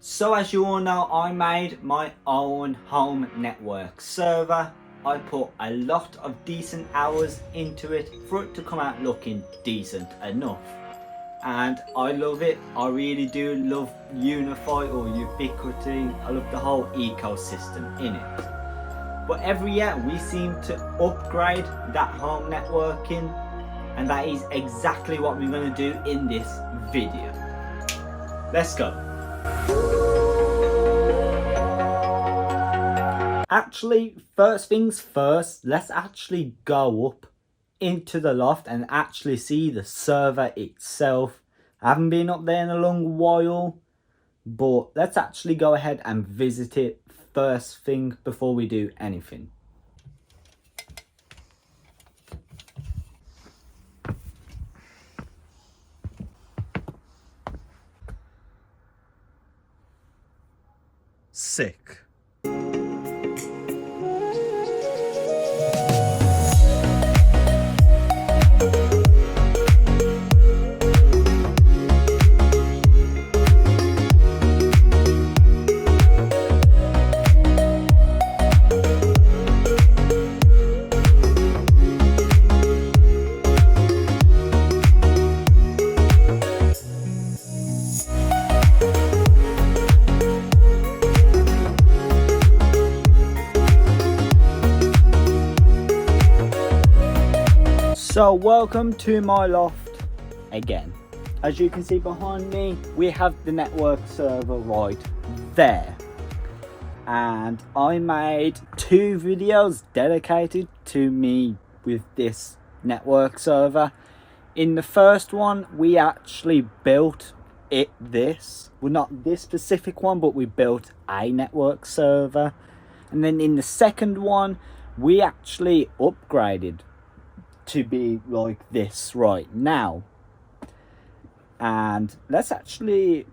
So as you all know, I made my own home network server. I put a lot of decent hours into it for it to come out looking decent enough. And I love it. I really do love Unifi or Ubiquiti. I love the whole ecosystem in it. But every year we seem to upgrade that home networking, and that is exactly what we're going to do in this video. Let's go. Actually, first things first, let's actually go up into the loft and actually see the server itself. I haven't been up there in a long while, but let's actually go ahead and visit it first thing before we do anything. Sick. So welcome to my loft again. As you can see behind me, we have the network server right there. And I made 2 videos dedicated to me with this network server. In the first one, we actually built well, not this specific one, but we built a network server. And then in the second one, we actually upgraded to be like this right now. And let's actually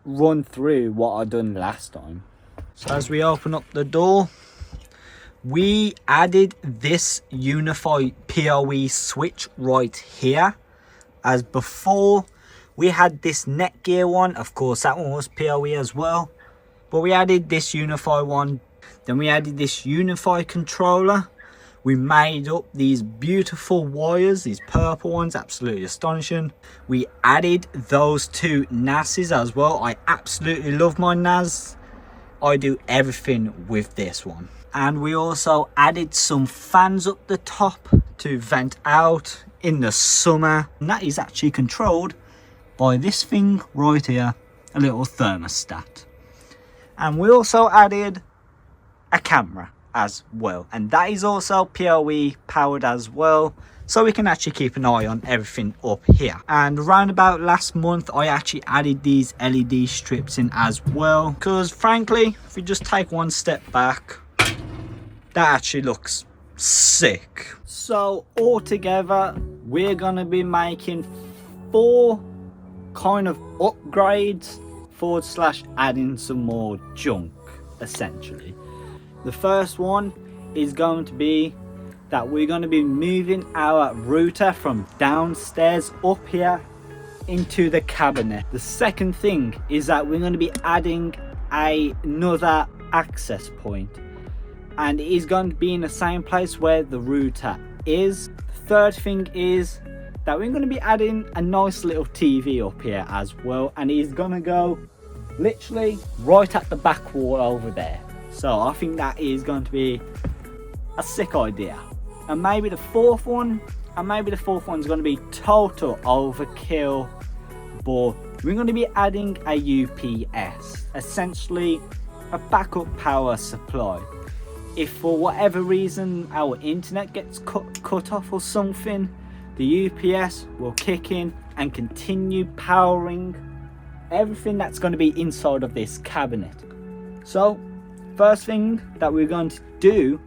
run through what I done last time. So as we open up the door, we added this Unifi PoE switch right here. As before, we had this Netgear one. Of course, that one was PoE as well, but we added this Unifi one. Then we added this Unifi controller. We made up these beautiful wires, these purple ones, absolutely astonishing. We added those 2 NASs as well. I absolutely love my NAS. I do everything with this one. And we also added some fans up the top to vent out in the summer. And that is actually controlled by this thing right here, a little thermostat. And we also added a camera as well, and that is also PoE powered as well, so we can actually keep an eye on everything up here. And around about last month, I actually added these LED strips in as well, because frankly, if we just take one step back, that actually looks sick. So altogether, we're gonna be making 4 kind of upgrades / adding some more junk, essentially. The first one is going to be that we're going to be moving our router from downstairs up here into the cabinet. The second thing is that we're going to be adding another access point, and it is going to be in the same place where the router is. The third thing is that we're going to be adding a nice little TV up here as well, and it is going to go literally right at the back wall over there. So I think that is going to be a sick idea. And maybe the fourth one is going to be total overkill, but we're going to be adding a UPS, essentially a backup power supply. If for whatever reason our internet gets cut off or something, the UPS will kick in and continue powering everything that's going to be inside of this cabinet. So first thing that we're going to do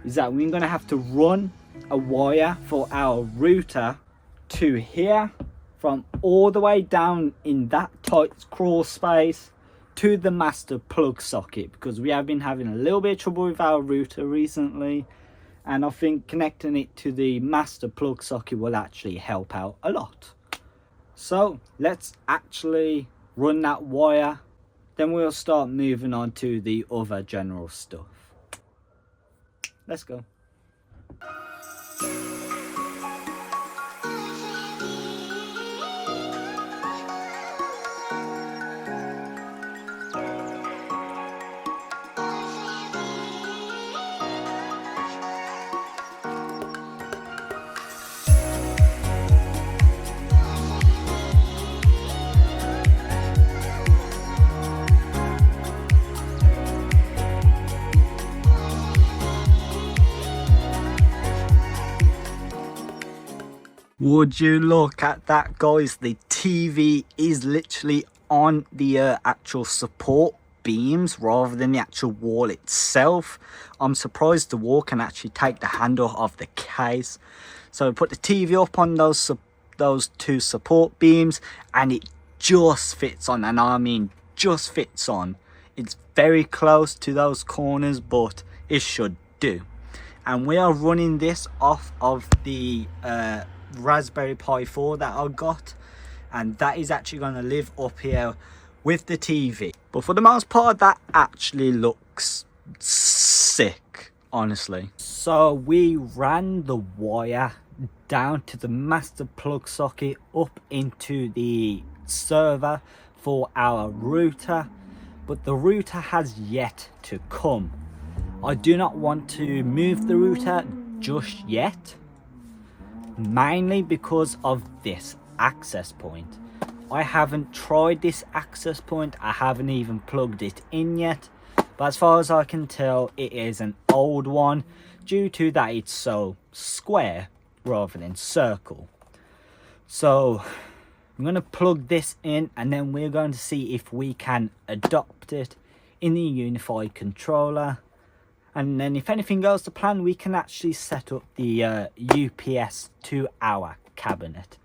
is that we're going to have to run a wire for our router to here, from all the way down in that tight crawl space to the master plug socket, because we have been having a little bit of trouble with our router recently, and I think connecting it to the master plug socket will actually help out a lot. So let's actually run that wire Then we'll start moving on to the other general stuff. Let's go. Would you look at that, guys? The TV is literally on the actual support beams rather than the actual wall itself. I'm surprised the wall can actually take the handle off the case. So put the TV up on those two support beams and it just fits on, and I mean just fits on. It's very close to those corners, but it should do. And we are running this off of the Raspberry Pi 4 that I got, and that is actually going to live up here with the TV. But for the most part, that actually looks sick, honestly. So we ran the wire down to the master plug socket up into the server for our router, but the router has yet to come. I do not want to move the router just yet, mainly because of this access point. I haven't tried this access point, I haven't even plugged it in yet, but as far as I can tell, it is an old one due to that it's so square rather than circle. So I'm going to plug this in, and then we're going to see if we can adopt it in the Unifi controller. And then if anything goes to plan, we can actually set up the UPS to our cabinet.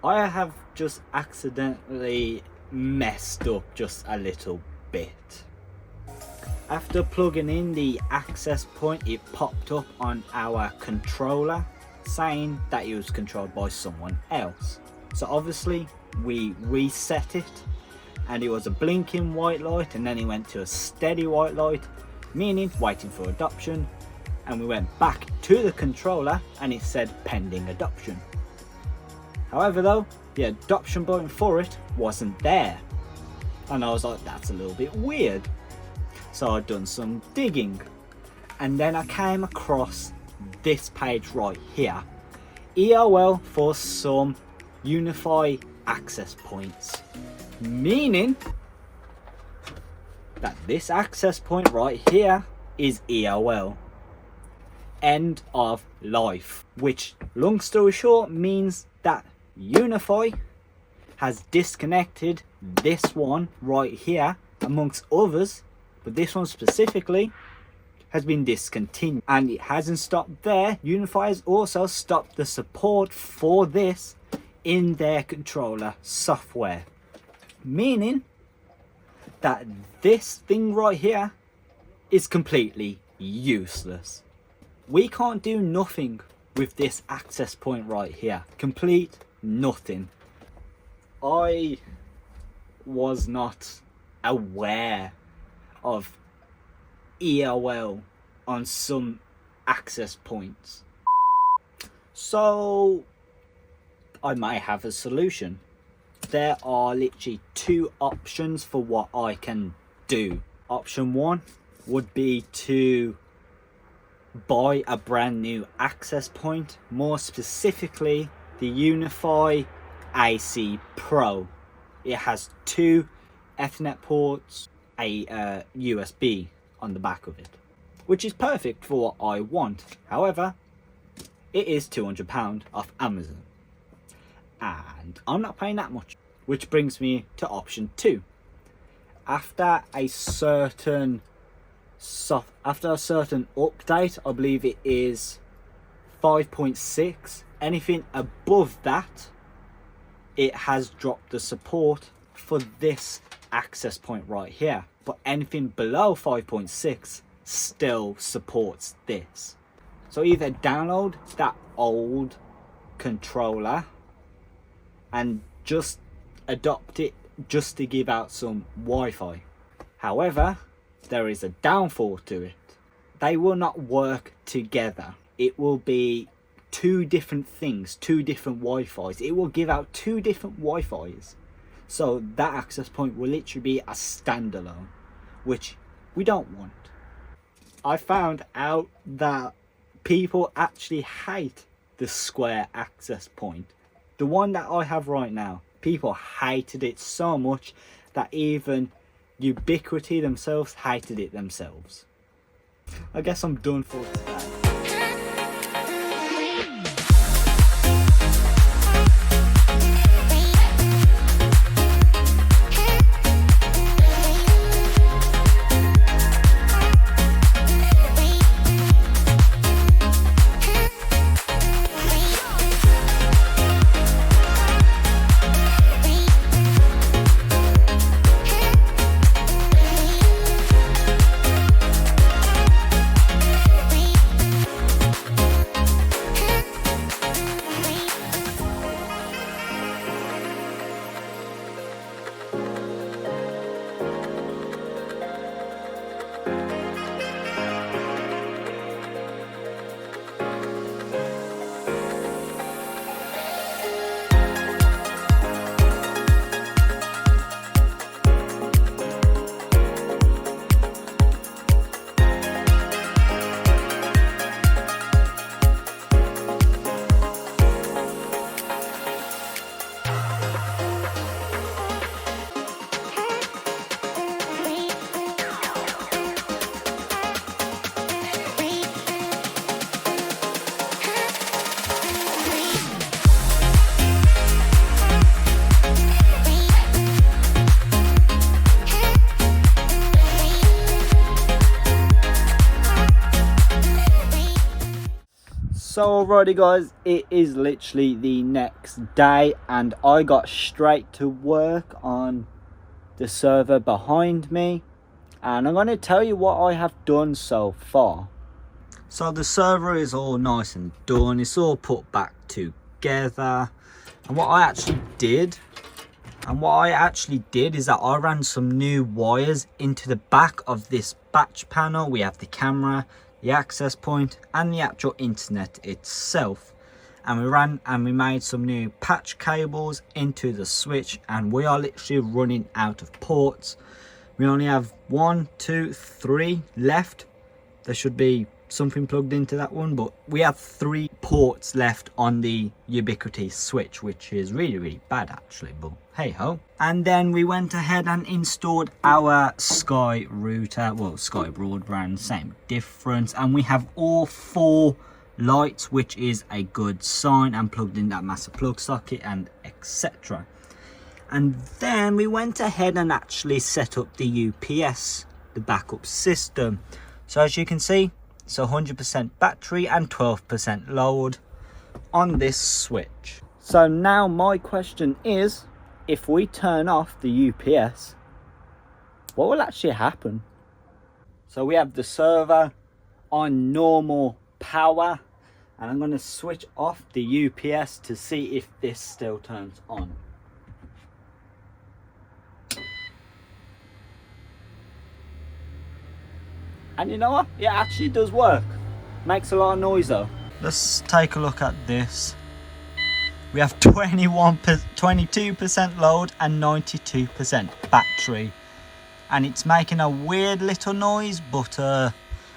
I have just accidentally messed up just a little bit. After plugging in the access point, it popped up on our controller saying that it was controlled by someone else. So obviously we reset it, and it was a blinking white light, and then it went to a steady white light, meaning waiting for adoption. And we went back to the controller and it said pending adoption. However though, the adoption button for it wasn't there, and I was like, that's a little bit weird. So I'd done some digging, and then I came across this page right here, EOL for some Unifi access points, meaning that this access point right here is EOL, end of life, which, long story short, means that Unifi has disconnected this one right here amongst others, but this one specifically has been discontinued. And it hasn't stopped there. Unifi has also stopped the support for this in their controller software, meaning that this thing right here is completely useless. We can't do nothing with this access point right here. Complete nothing. I was not aware of EOL on some access points, so I may have a solution. There are literally two options for what I can do. Option one would be to buy a brand new access point, more specifically the Unifi AC Pro. It has 2 Ethernet ports, a USB on the back of it, which is perfect for what I want. However, it is £200 off Amazon, and I'm not paying that much, which brings me to option 2. After a certain update, I believe it is 5.6, anything above that, it has dropped the support for this access point right here, but anything below 5.6 still supports this. So either download that old controller and just adopt it just to give out some Wi-Fi. However, there is a downfall to it. They will not work together. It will be 2 different things, 2 different Wi-Fis. It will give out 2 different Wi-Fis. So that access point will literally be a standalone, which we don't want. I found out that people actually hate the square access point. The one that I have right now, people hated it so much that even Ubiquiti themselves hated it themselves. I guess I'm done for today. So alrighty guys, it is literally the next day and I got straight to work on the server behind me, and I'm going to tell you what I have done so far. So the server is all nice and done, it's all put back together, and what I actually did is that I ran some new wires into the back of this batch panel. We have the camera, the access point and the actual internet itself, and we made some new patch cables into the switch, and we are literally running out of ports. We only have 1, 2, 3 left. There should be something plugged into that one, but we have 3 ports left on the Ubiquiti switch, which is really bad actually, but hey ho. And then we went ahead and installed our Sky router, well, Sky broadband, same difference, and we have all 4 lights, which is a good sign, and plugged in that master plug socket and etc. And then we went ahead and actually set up the UPS, the backup system. So as you can see, it's 100% battery and 12% load on this switch. So now my question is, if we turn off the UPS, what will actually happen? So we have the server on normal power, and I'm going to switch off the UPS to see if this still turns on. And you know what? It actually does work. Makes a lot of noise though. Let's take a look at this. We have 22% load and 92% battery. And it's making a weird little noise, but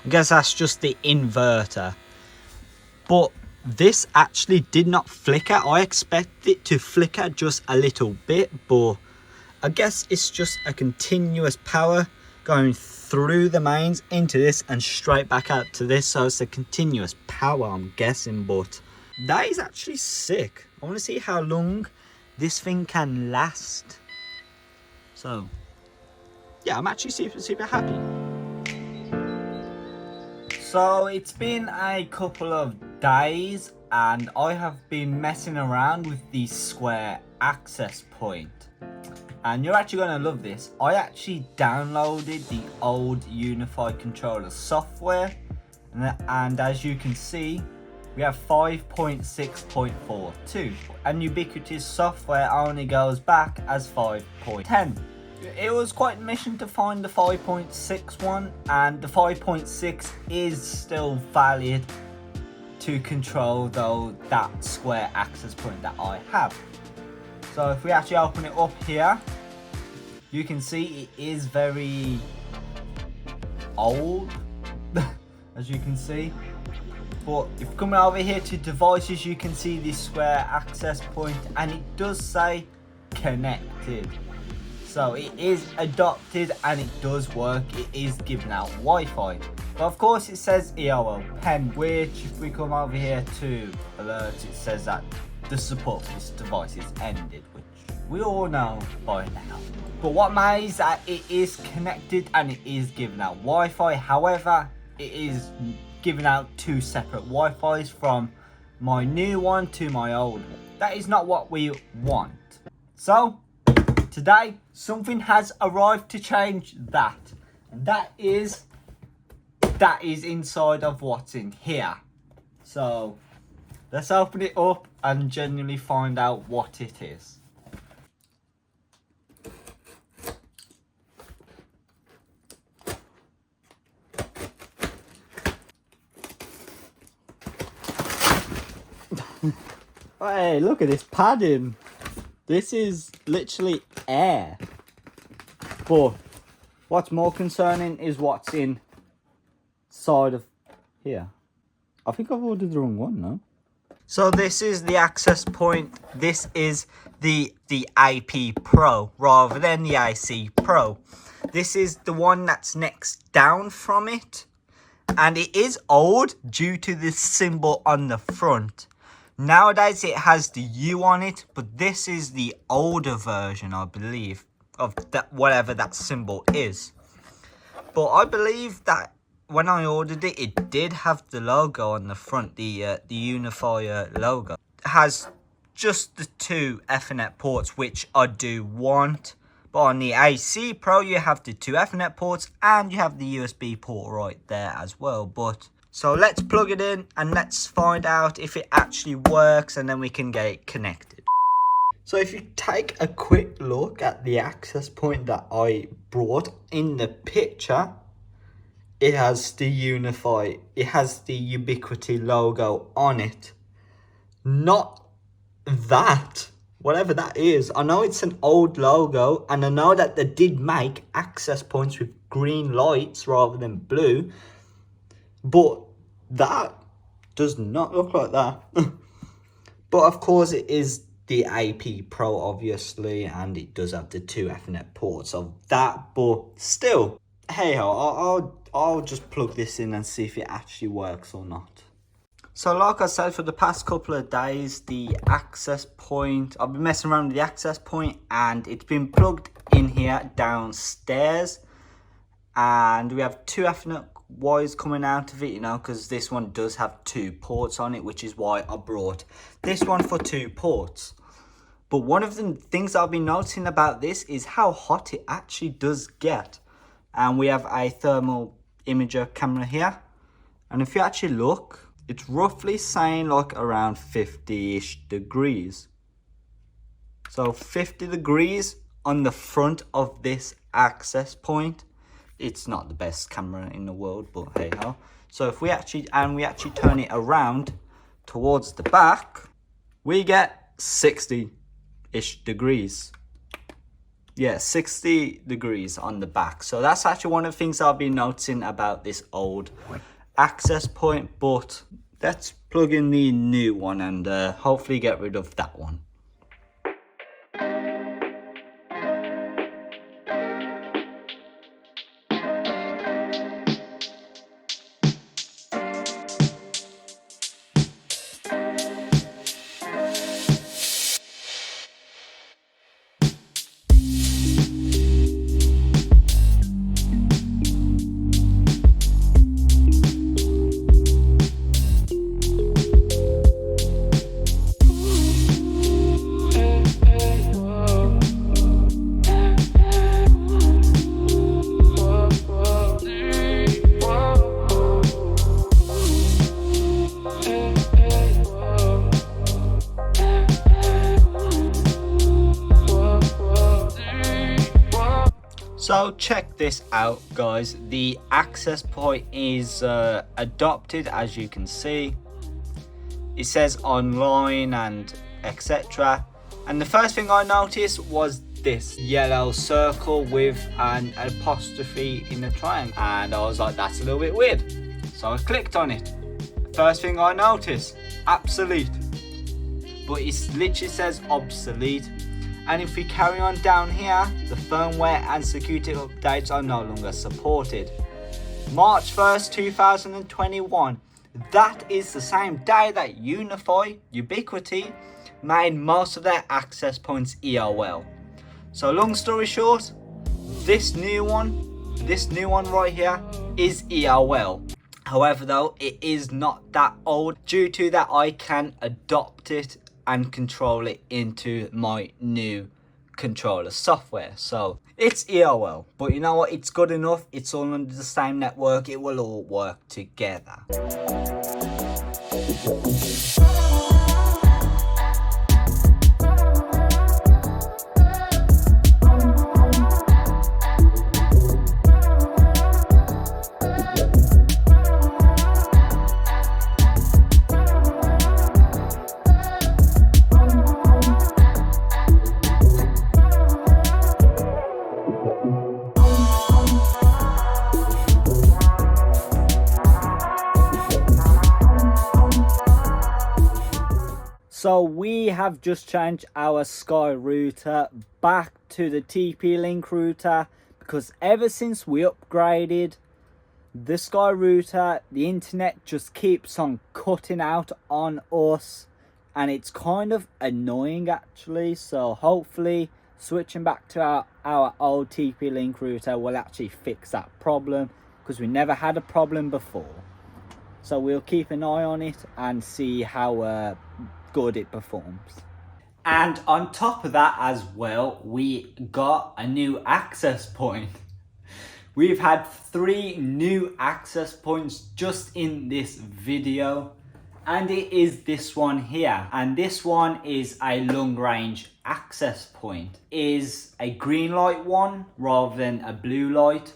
I guess that's just the inverter. But this actually did not flicker. I expected it to flicker just a little bit, but I guess it's just a continuous power going through the mains into this and straight back out to this. So it's a continuous power, I'm guessing, but that is actually sick. I want to see how long this thing can last. So yeah, I'm actually super happy. So it's been a couple of days and I have been messing around with the square access point. And you're actually going to love this. I actually downloaded the old Unifi controller software. And as you can see, we have 5.6.42. And Ubiquiti's software only goes back as 5.10. It was quite a mission to find the 5.6 one, and the 5.6 is still valid to control though that square access point that I have. So if we actually open it up here, you can see it is very old, as you can see. But if coming over here to devices, you can see this square access point and it does say connected. So it is adopted and it does work. It is giving out Wi-Fi. But of course it says EOL pen, which if we come over here to alerts, it says that the support for this device is ended, which we all know by now. But what matters is that it is connected and it is giving out Wi-Fi. However, it is giving out two separate Wi-Fis from my new one to my old one. That is not what we want. So today, something has arrived to change that. And that is inside of what's in here. So let's open it up and genuinely find out what it is. Hey, look at this padding. This is literally air. But what's more concerning is what's inside of here. I think I've ordered the wrong one, no? So this is the access point. This is the AP Pro rather than the IC Pro. This is the one that's next down from it. And it is old due to this symbol on the front. Nowadays it has the U on it, but this is the older version, I believe, of that, whatever that symbol is. But I believe that when I ordered it, it did have the logo on the front, the Unifi logo. It has just the two Ethernet ports, which I do want. But on the AC Pro, you have the two Ethernet ports and you have the USB port right there as well. But so let's plug it in and let's find out if it actually works, and then we can get it connected. So if you take a quick look at the access point that I brought in the picture, it has the Unifi, it has the Ubiquiti logo on it. Not that, whatever that is. I know it's an old logo and I know that they did make access points with green lights rather than blue. But that does not look like that. But of course it is the AP Pro obviously, and it does have the two Ethernet ports of that. But still, hey ho, I'll just plug this in and see if it actually works or not. So like I said, for the past couple of days, the access point, I've been messing around with the access point and it's been plugged in here downstairs. And we have two Ethernet wires coming out of it, you know, because this one does have two ports on it, which is why I brought this one for two ports. But one of the things I've been noticing about this is how hot it actually does get. And we have a thermal imager camera here. And if you actually look, it's roughly saying like around 50-ish degrees. So 50 degrees on the front of this access point. It's not the best camera in the world, but hey ho. So if we actually turn it around towards the back, we get 60-ish degrees. Yeah, 60 degrees on the back. So that's actually one of the things I've been noticing about this old access point, but let's plug in the new one and hopefully get rid of that one. So check this out, guys. The access point is adopted, as you can see. It says online and etc. And the first thing I noticed was this yellow circle with an apostrophe in a triangle, and I was like, that's a little bit weird. So I clicked on it. First thing I noticed, obsolete. But it literally says obsolete. And if we carry on down here, the firmware and security updates are no longer supported. March 1st, 2021. That is the same day that Unifi Ubiquiti made most of their access points EOL. So long story short, this new one right here is EOL. However though, it is not that old. Due to that, I can adopt it and control it into my new controller software. So it's EOL, but you know what, it's good enough. It's all under the same network. It will all work together. So we have just changed our Sky router back to the TP-Link router, because ever since we upgraded the Sky router, the internet just keeps on cutting out on us, and it's kind of annoying actually. So hopefully switching back to our old TP-Link router will actually fix that problem, because we never had a problem before. So we'll keep an eye on it and see how good it performs. And on top of that as well, we got a new access point. We've had 3 new access points just in this video, and it is this one here. And this one is a long range access point. It is a green light one rather than a blue light.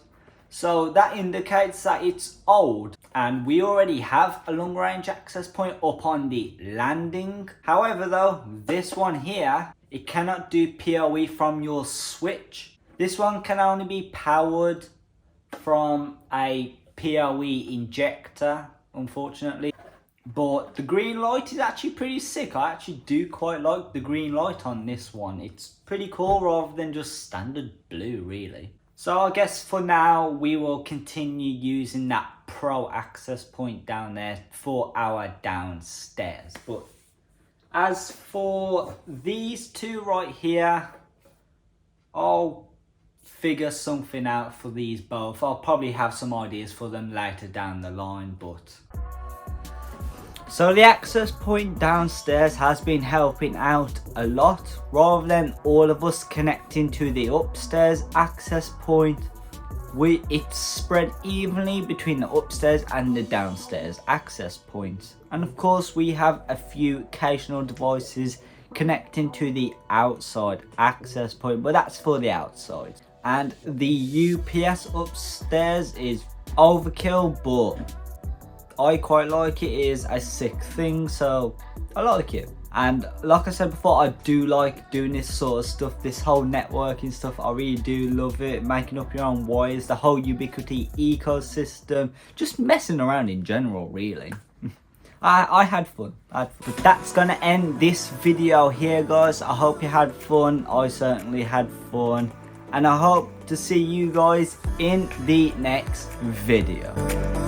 So that indicates that it's old, and we already have a long range access point up on the landing. However though, this one here, it cannot do PoE from your switch. This one can only be powered from a PoE injector, unfortunately. But the green light is actually pretty sick. I actually do quite like the green light on this one. It's pretty cool rather than just standard blue really. So I guess for now, we will continue using that Pro access point down there for our downstairs. But as for these 2 right here, I'll figure something out for these both. I'll probably have some ideas for them later down the line, but... So the access point downstairs has been helping out a lot. Rather than all of us connecting to the upstairs access point, it's spread evenly between the upstairs and the downstairs access points. And of course we have a few occasional devices connecting to the outside access point, but that's for the outside. And the UPS upstairs is overkill, but I quite like it. It is a sick thing, so I like it. And like I said before, I do like doing this sort of stuff, this whole networking stuff. I really do love it, making up your own wires, the whole Ubiquiti ecosystem, just messing around in general, really. I had fun. But that's gonna end this video here, guys. I hope you had fun. I certainly had fun. And I hope to see you guys in the next video.